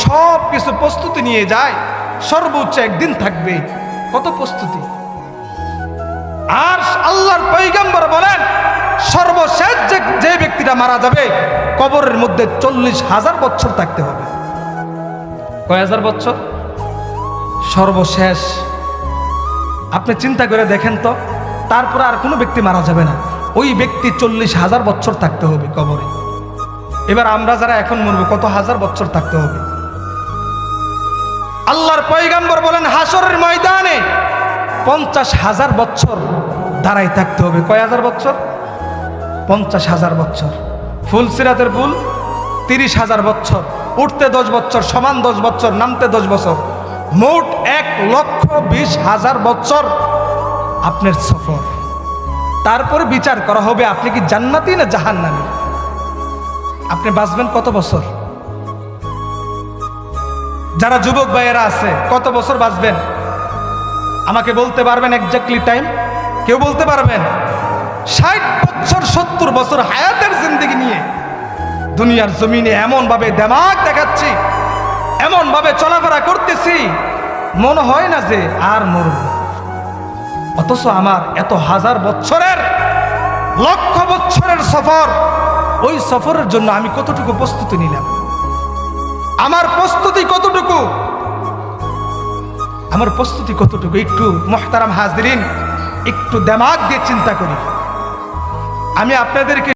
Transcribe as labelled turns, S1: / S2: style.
S1: সব কিছু প্রস্তুতি নিয়ে যায়, সর্বোচ্চ একদিন থাকবে। কত প্রস্তুতি! আর আল্লাহর পয়গম্বর বলেন সর্বশেষ যে ব্যক্তিটা মারা যাবে কবরের মধ্যে 40,000 বছর থাকতে হবে। কয় হাজার বছর? সর্বশেষ। আপনি চিন্তা করে দেখেন তো, তারপরে আর কোনো ব্যক্তি মারা যাবে না, ওই ব্যক্তি 40,000 বছর থাকতে হবে কবরে। এবার আমরা যারা এখন মরবো কত হাজার বছর থাকতে হবে? আল্লাহর পয়গম্বর বলেন হাসরের ময়দানে 50,000 বছর দাঁড়াই থাকতে হবে। কয় হাজার বছর? 50,000 বছর। ফুল সিরাতের পুল 30,000 বছর, উঠতে 10 বছর, সমান 10 বছর, নামতে 10 বছর, মোট 1,20,000 বছর আপনার সফর। তারপরে বিচার করা হবে আপনি কি জান্নাতি না জাহান্নামী। আপনি বাঁচবেন কত বছর? যারা যুবক ভাইয়েরা আছে কত বছর বাঁচবেন আমাকে বলতে পারবেন? এক্স্যাক্টলি টাইম কেউ বলতে পারবেন? 60 বছর 70 বছর হায়াতের জিন্দেগি নিয়ে দুনিয়ার জমিনে এমন ভাবে দেমাগ দেখাচ্ছি, এমন ভাবে চলাফেরা করতেছি, মনে হয় না যে আর মরব। অথচ আমার এত হাজার বছরের, লক্ষ বছরের সফর, ওই সফরের জন্য আমি কতটুকু প্রস্তুতি নিলাম? আমার প্রস্তুতি কতটুকু? আমার প্রস্তুতি কতটুকু? একটু মুহতারাম হাজরিন, একটু দিমাগ দিয়ে চিন্তা করি। আমি আপনাদেরকে